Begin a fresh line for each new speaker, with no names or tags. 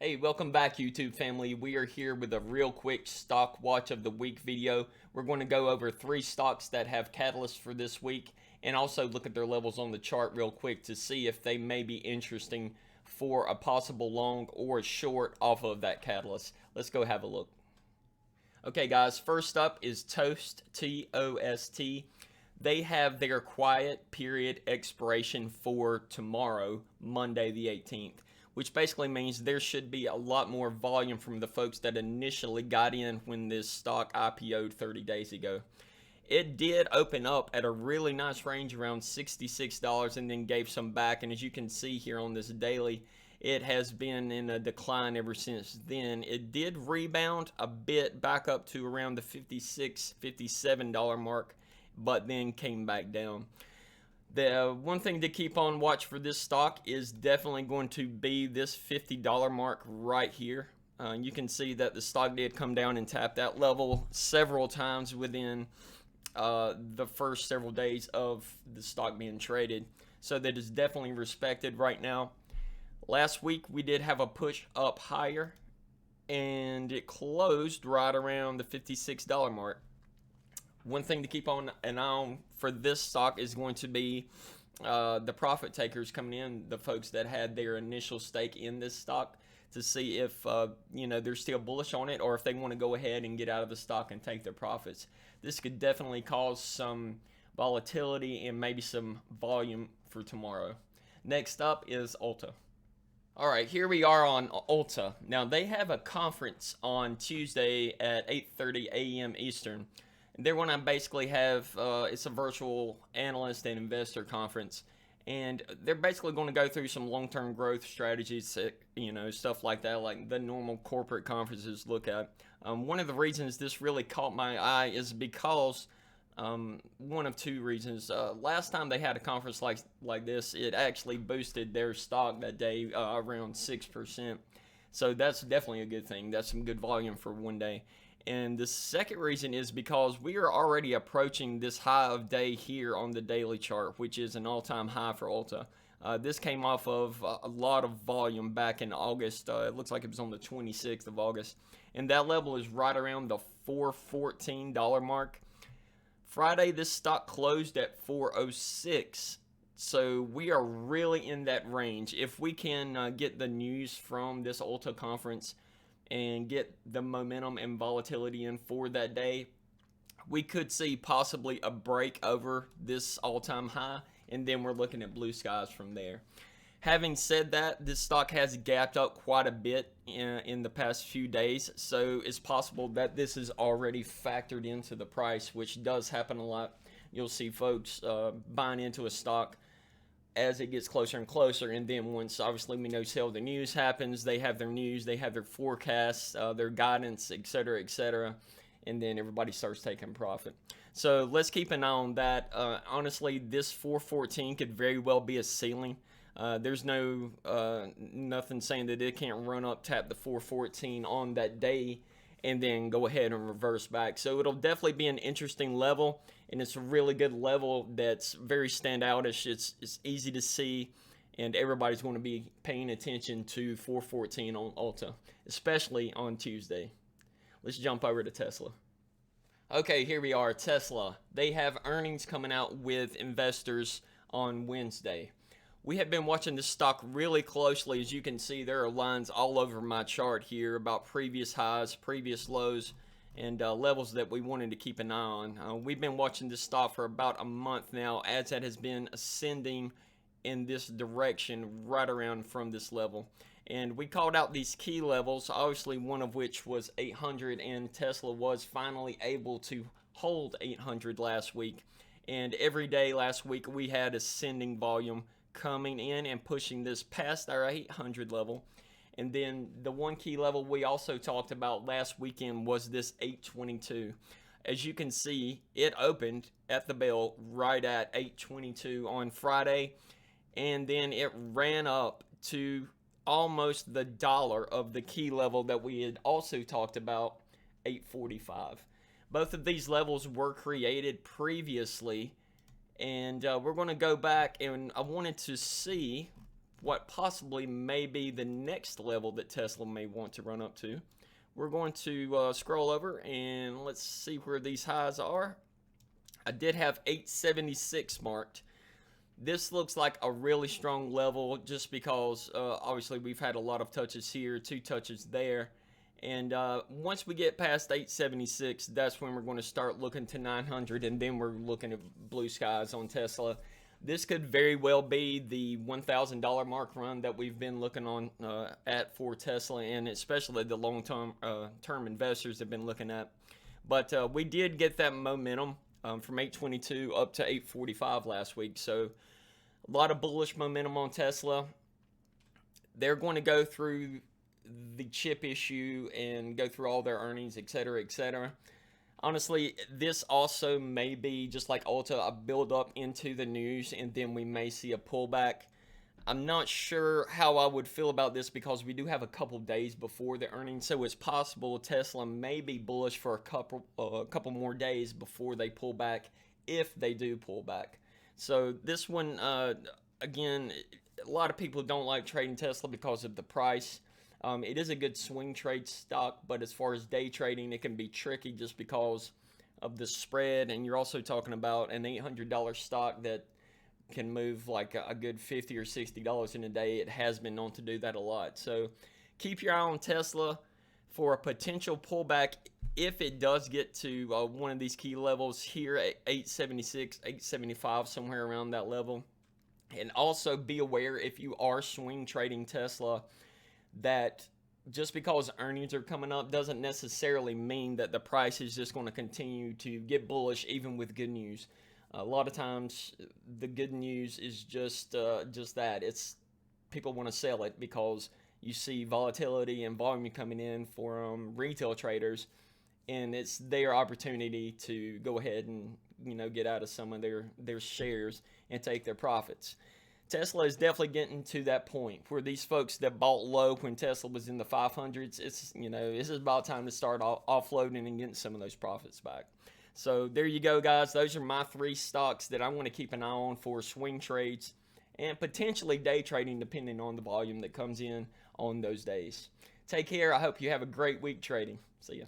Hey, welcome back YouTube family. We are here with a real quick stock watch of the week video. We're going to go over 3 stocks that have catalysts for this week and also look at their levels on the chart real quick to see if they may be interesting for a possible long or short off of that catalyst. Let's go have a look. Okay guys, first up is TOST, T-O-S-T. They have their quiet period expiration for tomorrow, Monday the 18th. Which basically means there should be a lot more volume from the folks that initially got in when this stock IPO'd 30 days ago. It did open up at a really nice range around $66 and then gave some back, and as you can see here on this daily, it has been in a decline ever since then. It did rebound a bit back up to around the $56, $57 mark, but then came back down. The one thing to keep on watch for this stock is definitely going to be this $50 mark right here. You can see that the stock did come down and tap that level several times within the first several days of the stock being traded. So that is definitely respected right now. Last week we did have a push up higher and it closed right around the $56 mark. One thing to keep on an eye on for this stock is going to be the profit takers coming in, the folks that had their initial stake in this stock, to see if they're still bullish on it or if they want to go ahead and get out of the stock and take their profits. This could definitely cause some volatility and maybe some volume for tomorrow. Next up is ULTA. All right, here we are on ULTA. Now they have a conference on Tuesday at 8:30 a.m. Eastern. They're going to basically have, it's a virtual analyst and investor conference, and they're basically going to go through some long-term growth strategies, stuff like that, like the normal corporate conferences look at. One of the reasons this really caught my eye is because, one of 2 reasons. Last time they had a conference like this, it actually boosted their stock that day around 6%. So that's definitely a good thing. That's some good volume for one day. And the second reason is because we are already approaching this high of day here on the daily chart, which is an all-time high for ULTA. This came off of a lot of volume back in August. It looks like it was on the 26th of August. And that level is right around the $414 mark. Friday, this stock closed at $406. So we are really in that range. If we can get the news from this ULTA conference and get the momentum and volatility in for that day, we could see possibly a break over this all-time high, and then we're looking at blue skies from there. Having said that, this stock has gapped up quite a bit in the past few days, so it's possible that this is already factored into the price, which does happen a lot. You'll see folks buying into a stock as it gets closer and closer, and then once obviously we know till the news happens, they have their news, they have their forecasts, their guidance, etc., and then everybody starts taking profit. So let's keep an eye on that. Honestly, this 414 could very well be a ceiling. There's nothing saying that it can't run up, tap the 414 on that day, and then go ahead and reverse back. So it'll definitely be an interesting level, and it's a really good level that's very standoutish. It's easy to see, and everybody's going to be paying attention to 414 on ULTA, especially on Tuesday. Let's jump over to Tesla. Okay, here we are, Tesla. They have earnings coming out with investors on Wednesday. We have been watching this stock really closely. As you can see, there are lines all over my chart here about previous highs, previous lows, and levels that we wanted to keep an eye on. We've been watching this stock for about a month now as it has been ascending in this direction right around from this level. And we called out these key levels, obviously one of which was 800, and Tesla was finally able to hold 800 last week. And every day last week we had ascending volume coming in and pushing this past our 800 level. And then the one key level we also talked about last weekend was this 822. As you can see, it opened at the bell right at 822 on Friday, and then it ran up to almost the dollar of the key level that we had also talked about, 845. Both of these levels were created previously, and we're going to go back, and I wanted to see what possibly may be the next level that Tesla may want to run up to. We're going to scroll over and let's see where these highs are. I did have 876 marked. This looks like a really strong level just because obviously we've had a lot of touches here, 2 touches there. And once we get past 876, that's when we're going to start looking to 900, and then we're looking at blue skies on Tesla. This could very well be the $1,000 mark run that we've been looking on at for Tesla, and especially the long-term term investors have been looking at. But we did get that momentum from 822 up to 845 last week, so a lot of bullish momentum on Tesla. They're going to go through the chip issue and go through all their earnings, etc., etc. Honestly, this also may be just like ULTA, a build up into the news, and then we may see a pullback. I'm not sure how I would feel about this because we do have a couple days before the earnings, so it's possible Tesla may be bullish for a couple more days before they pull back, if they do pull back. So this one, again, a lot of people don't like trading Tesla because of the price. It is a good swing trade stock, but as far as day trading, it can be tricky just because of the spread, and you're also talking about an $800 stock that can move like a good $50 or $60 in a day. It has been known to do that a lot. So keep your eye on Tesla for a potential pullback if it does get to one of these key levels here at 876, 875, somewhere around that level. And also be aware, if you are swing trading Tesla, that just because earnings are coming up doesn't necessarily mean that the price is just going to continue to get bullish even with good news. A lot of times the good news is just that. It's people want to sell it because you see volatility and volume coming in for retail traders, and it's their opportunity to go ahead and get out of some of their shares and take their profits. Tesla is definitely getting to that point where these folks that bought low when Tesla was in the 500s, it's this is about time to start offloading and getting some of those profits back. So there you go, guys. Those are my 3 stocks that I want to keep an eye on for swing trades and potentially day trading depending on the volume that comes in on those days. Take care. I hope you have a great week trading. See ya.